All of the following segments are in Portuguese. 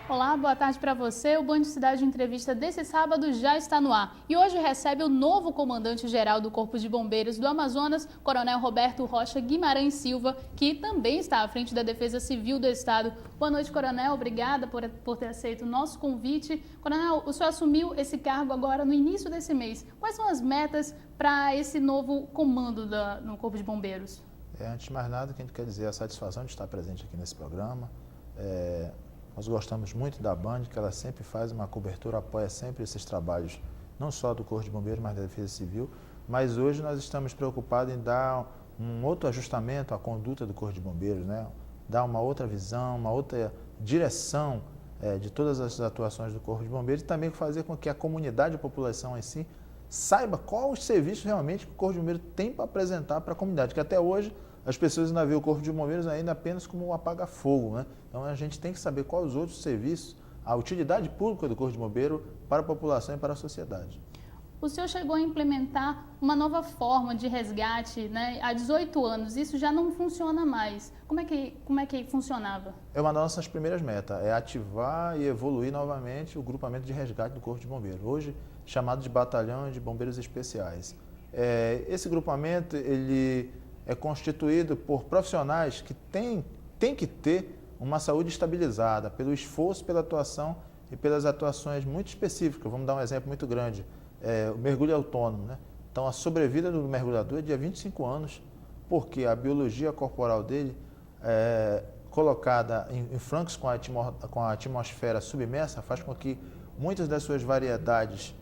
Olá, boa tarde para você. O Band Cidade Entrevista desse sábado já está no ar. E hoje recebe o novo comandante-geral do Corpo de Bombeiros do Amazonas, Coronel Roberto Rocha Guimarães Silva, que também está à frente da Defesa Civil do Estado. Boa noite, Coronel. Obrigada por ter aceito o nosso convite. Coronel, o senhor assumiu esse cargo agora no início desse mês. Quais são as metas para esse novo comando no Corpo de Bombeiros? Antes de mais nada, o que a gente quer dizer é a satisfação de estar presente aqui nesse programa. Nós gostamos muito da Band, que ela sempre faz uma cobertura, apoia sempre esses trabalhos, não só do Corpo de Bombeiros, mas da Defesa Civil. Mas hoje nós estamos preocupados em dar um outro ajustamento à conduta do Corpo de Bombeiros, né? Dar uma outra visão, uma outra direção de todas as atuações do Corpo de Bombeiros e também fazer com que a comunidade, a população em si, saiba qual os serviços realmente que o Corpo de Bombeiros tem para apresentar para a comunidade, que até hoje as pessoas ainda veem o Corpo de Bombeiros ainda apenas como um apaga-fogo, né? Então a gente tem que saber quais os outros serviços, a utilidade pública do Corpo de Bombeiros para a população e para a sociedade. O senhor chegou a implementar uma nova forma de resgate, né? Há 18 anos, isso já não funciona mais. Como é que funcionava? É uma das nossas primeiras metas, é ativar e evoluir novamente o grupamento de resgate do Corpo de Bombeiros, hoje chamado de Batalhão de Bombeiros Especiais. Esse grupamento ele é constituído por profissionais que têm que ter uma saúde estabilizada pelo esforço, pela atuação e pelas atuações muito específicas. Vamos dar um exemplo muito grande, o mergulho autônomo, né? Então a sobrevida do mergulhador é de 25 anos, porque a biologia corporal dele colocada em flancos com a atmosfera submersa faz com que muitas das suas variedades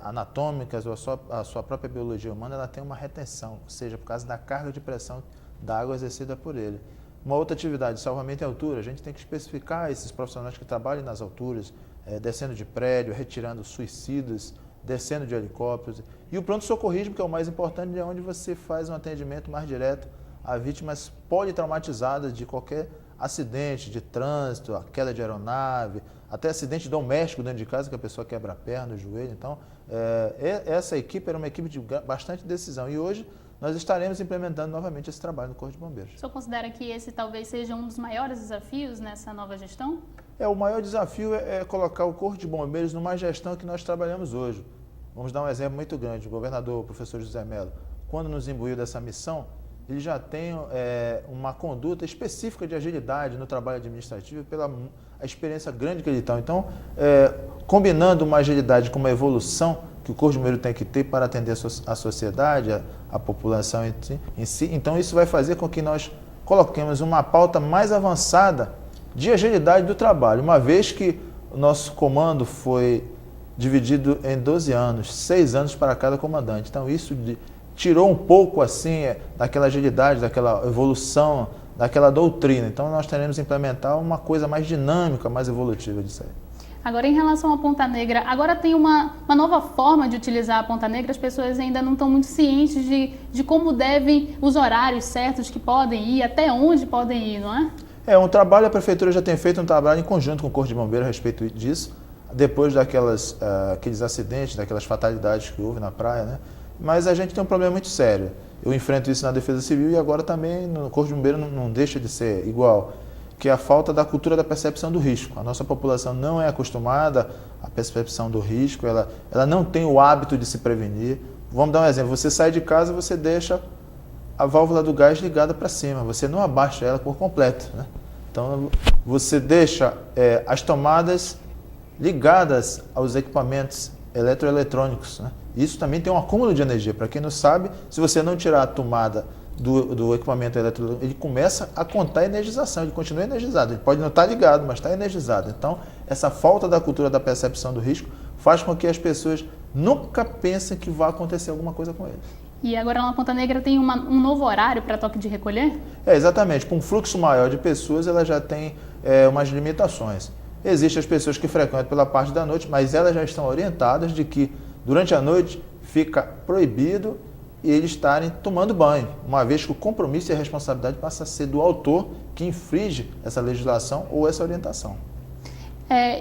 anatômicas ou a sua própria biologia humana ela tem uma retenção, ou seja, por causa da carga de pressão da água exercida por ele. Uma outra atividade, salvamento em altura, a gente tem que especificar esses profissionais que trabalham nas alturas, descendo de prédio, retirando suicidas, descendo de helicópteros. E o pronto-socorrismo, que é o mais importante, é onde você faz um atendimento mais direto a vítimas politraumatizadas de qualquer acidente de trânsito, a queda de aeronave, até acidente doméstico dentro de casa, que a pessoa quebra a perna, o joelho. Então, essa equipe era uma equipe de bastante decisão. E hoje nós estaremos implementando novamente esse trabalho no Corpo de Bombeiros. O senhor considera que esse talvez seja um dos maiores desafios nessa nova gestão? O maior desafio é colocar o Corpo de Bombeiros numa gestão que nós trabalhamos hoje. Vamos dar um exemplo muito grande. O governador, o professor José Mello, quando nos imbuiu dessa missão, ele já tem uma conduta específica de agilidade no trabalho administrativo pela a experiência grande que ele tem. Então, combinando uma agilidade com uma evolução que o Corpo de Bombeiros tem que ter para atender a sociedade, a população em si, então isso vai fazer com que nós coloquemos uma pauta mais avançada de agilidade do trabalho, uma vez que o nosso comando foi dividido em 12 anos, 6 anos para cada comandante. Então, isso tirou um pouco assim daquela agilidade, daquela evolução, daquela doutrina. Então nós teremos que implementar uma coisa mais dinâmica, mais evolutiva disso aí. Agora, em relação à Ponta Negra, agora tem uma nova forma de utilizar a Ponta Negra, as pessoas ainda não estão muito cientes de como devem, os horários certos que podem ir, até onde podem ir, não é? Um trabalho, a Prefeitura já tem feito um trabalho em conjunto com o Corpo de Bombeiros a respeito disso, depois aqueles acidentes, daquelas fatalidades que houve na praia, né? Mas a gente tem um problema muito sério. Eu enfrento isso na Defesa Civil e agora também no Corpo de Bombeiros não deixa de ser igual, que é a falta da cultura da percepção do risco. A nossa população não é acostumada à percepção do risco, ela não tem o hábito de se prevenir. Vamos dar um exemplo, você sai de casa, você deixa a válvula do gás ligada para cima, você não abaixa ela por completo, né? Então você deixa as tomadas ligadas aos equipamentos eletroeletrônicos, né? Isso também tem um acúmulo de energia. Para quem não sabe, se você não tirar a tomada do equipamento eletroeletrônico, ele começa a contar a energização, ele continua energizado. Ele pode não estar ligado, mas está energizado. Então, essa falta da cultura da percepção do risco faz com que as pessoas nunca pensem que vai acontecer alguma coisa com eles. E agora na Ponta Negra tem um novo horário para toque de recolher? Exatamente. Com um fluxo maior de pessoas, ela já tem umas limitações. Existem as pessoas que frequentam pela parte da noite, mas elas já estão orientadas de que durante a noite fica proibido eles estarem tomando banho, uma vez que o compromisso e a responsabilidade passa a ser do autor que infringe essa legislação ou essa orientação.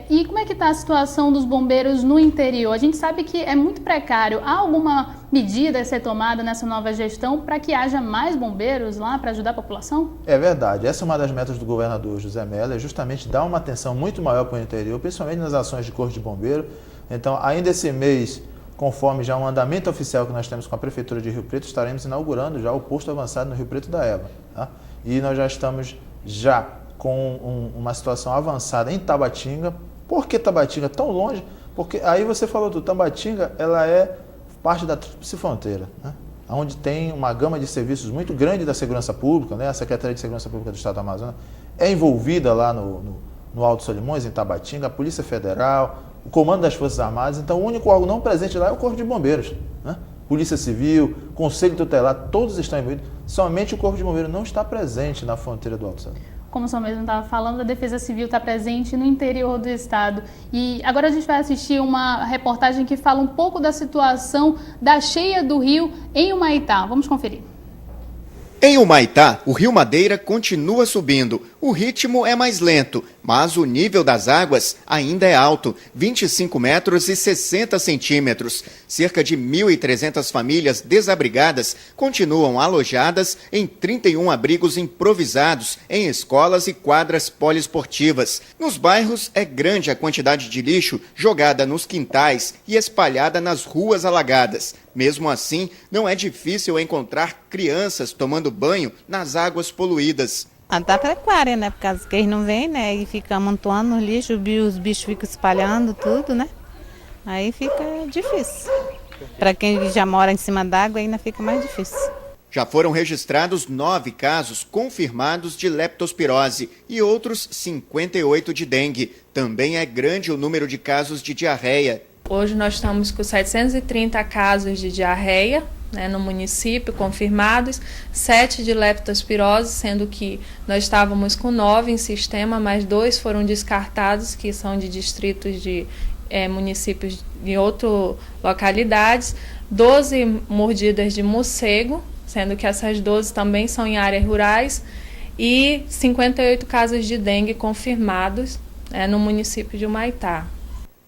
E como é que está a situação dos bombeiros no interior? A gente sabe que é muito precário. Há alguma medida a ser tomada nessa nova gestão para que haja mais bombeiros lá para ajudar a população? É verdade. Essa é uma das metas do governador José Mello, é justamente dar uma atenção muito maior para o interior, principalmente nas ações de Corpo de Bombeiro. Então, ainda esse mês, conforme já um andamento oficial que nós temos com a Prefeitura de Rio Preto, estaremos inaugurando já o posto avançado no Rio Preto da Eva. Tá? E nós já estamos com uma situação avançada em Tabatinga. Por que Tabatinga tão longe? Porque aí você falou do Tabatinga, ela é parte da Tríplice Fronteira, né? Onde tem uma gama de serviços muito grande da segurança pública, né? A Secretaria de Segurança Pública do Estado do Amazonas é envolvida lá no Alto Solimões, em Tabatinga, a Polícia Federal, o Comando das Forças Armadas. Então, o único órgão não presente lá é o Corpo de Bombeiros, né? Polícia Civil, Conselho Tutelar, todos estão envolvidos. Somente o Corpo de Bombeiros não está presente na fronteira do Alto Solimões. Como o senhor mesmo estava falando, a Defesa Civil está presente no interior do estado. E agora a gente vai assistir uma reportagem que fala um pouco da situação da cheia do rio em Humaitá. Vamos conferir. Em Humaitá, o rio Madeira continua subindo. O ritmo é mais lento, mas o nível das águas ainda é alto, 25 metros e 60 centímetros. Cerca de 1.300 famílias desabrigadas continuam alojadas em 31 abrigos improvisados em escolas e quadras poliesportivas. Nos bairros é grande a quantidade de lixo jogada nos quintais e espalhada nas ruas alagadas. Mesmo assim, não é difícil encontrar crianças tomando banho nas águas poluídas. Tá precária, né? Por causa que eles não vêm, né? E fica amontoando os lixos, os bichos ficam espalhando tudo, né? Aí fica difícil. Para quem já mora em cima d'água, ainda fica mais difícil. Já foram registrados 9 casos confirmados de leptospirose e outros 58 de dengue. Também é grande o número de casos de diarreia. Hoje nós estamos com 730 casos de diarreia, né, no município, confirmados, 7 de leptospirose, sendo que nós estávamos com 9 em sistema, mas 2 foram descartados, que são de distritos de municípios de outras localidades, 12 mordidas de morcego, sendo que essas 12 também são em áreas rurais, e 58 casos de dengue confirmados, no município de Humaitá.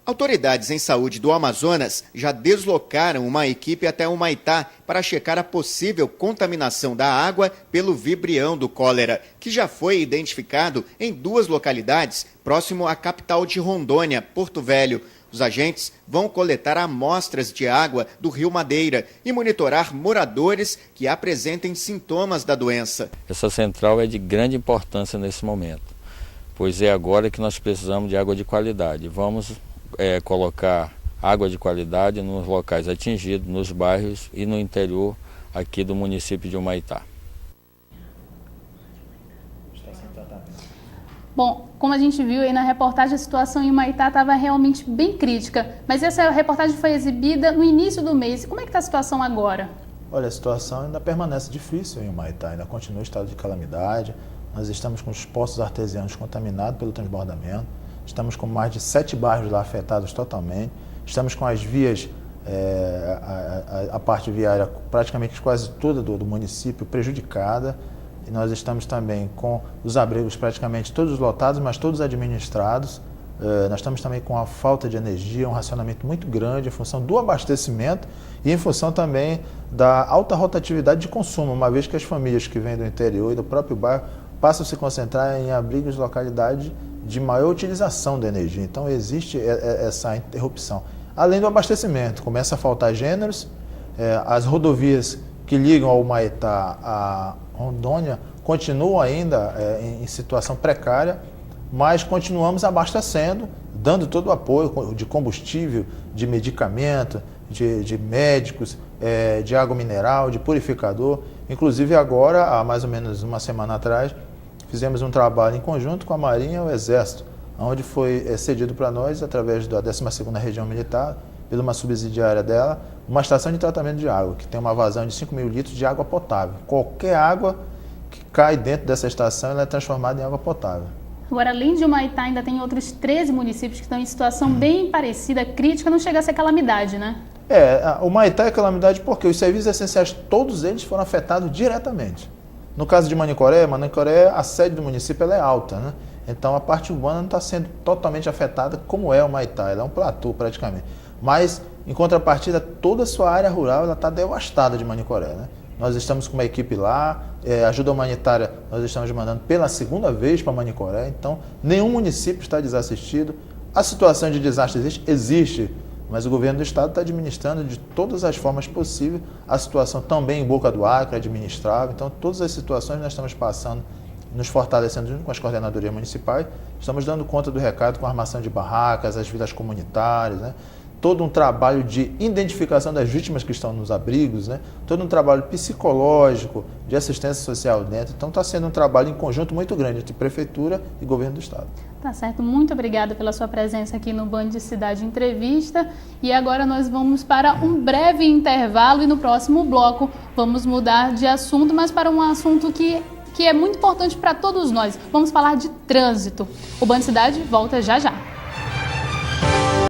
Autoridades em saúde do Amazonas já deslocaram uma equipe até Humaitá para checar a possível contaminação da água pelo vibrião do cólera, que já foi identificado em 2 localidades próximo à capital de Rondônia, Porto Velho. Os agentes vão coletar amostras de água do rio Madeira e monitorar moradores que apresentem sintomas da doença. Essa central é de grande importância nesse momento, pois é agora que nós precisamos de água de qualidade. Vamos colocar água de qualidade nos locais atingidos, nos bairros e no interior aqui do município de Humaitá. Bom, como a gente viu aí na reportagem, a situação em Humaitá estava realmente bem crítica, mas essa reportagem foi exibida no início do mês. Como é que está a situação agora? Olha, a situação ainda permanece difícil em Humaitá, ainda continua o estado de calamidade. Nós estamos com os poços artesianos contaminados pelo transbordamento. Estamos com mais de 7 bairros lá afetados totalmente. Estamos com as vias, a parte viária praticamente quase toda do município prejudicada. E nós estamos também com os abrigos praticamente todos lotados, mas todos administrados. Nós estamos também com a falta de energia, um racionamento muito grande em função do abastecimento e em função também da alta rotatividade de consumo, uma vez que as famílias que vêm do interior e do próprio bairro passam a se concentrar em abrigos de localidade de maior utilização da energia. Então existe essa interrupção. Além do abastecimento, começa a faltar gêneros, as rodovias que ligam ao Humaitá a Rondônia continuam ainda em situação precária, mas continuamos abastecendo, dando todo o apoio de combustível, de medicamento, de médicos, de água mineral, de purificador. Inclusive agora, há mais ou menos uma semana atrás, fizemos um trabalho em conjunto com a Marinha e o Exército, onde foi cedido para nós, através da 12ª Região Militar, pela uma subsidiária dela, uma estação de tratamento de água, que tem uma vazão de 5.000 litros de água potável. Qualquer água que cai dentro dessa estação, ela é transformada em água potável. Agora, além de Humaitá, ainda tem outros 13 municípios que estão em situação bem parecida, crítica, não chega a ser calamidade, né? O Humaitá é calamidade porque os serviços essenciais, todos eles foram afetados diretamente. No caso de Manicoré, a sede do município ela é alta, né? Então a parte urbana não está sendo totalmente afetada como é o Humaitá, ela é um platô praticamente. Mas Em contrapartida, toda a sua área rural está devastada de Manicoré, né? Nós estamos com uma equipe lá, ajuda humanitária nós estamos mandando pela segunda vez para Manicoré, então nenhum município está desassistido. A situação de desastre existe, mas o governo do estado está administrando de todas as formas possíveis. A situação também em Boca do Acre é administrável, então todas as situações nós estamos passando, nos fortalecendo junto com as coordenadorias municipais, estamos dando conta do recado com a armação de barracas, as vilas comunitárias, né? Todo um trabalho de identificação das vítimas que estão nos abrigos, né? Todo um trabalho psicológico, de assistência social dentro. Então está sendo um trabalho em conjunto muito grande entre Prefeitura e Governo do Estado. Tá certo, muito obrigada pela sua presença aqui no Band Cidade Entrevista. E agora nós vamos para um breve intervalo e no próximo bloco vamos mudar de assunto, mas para um assunto que é muito importante para todos nós. Vamos falar de trânsito. O Band Cidade volta já já.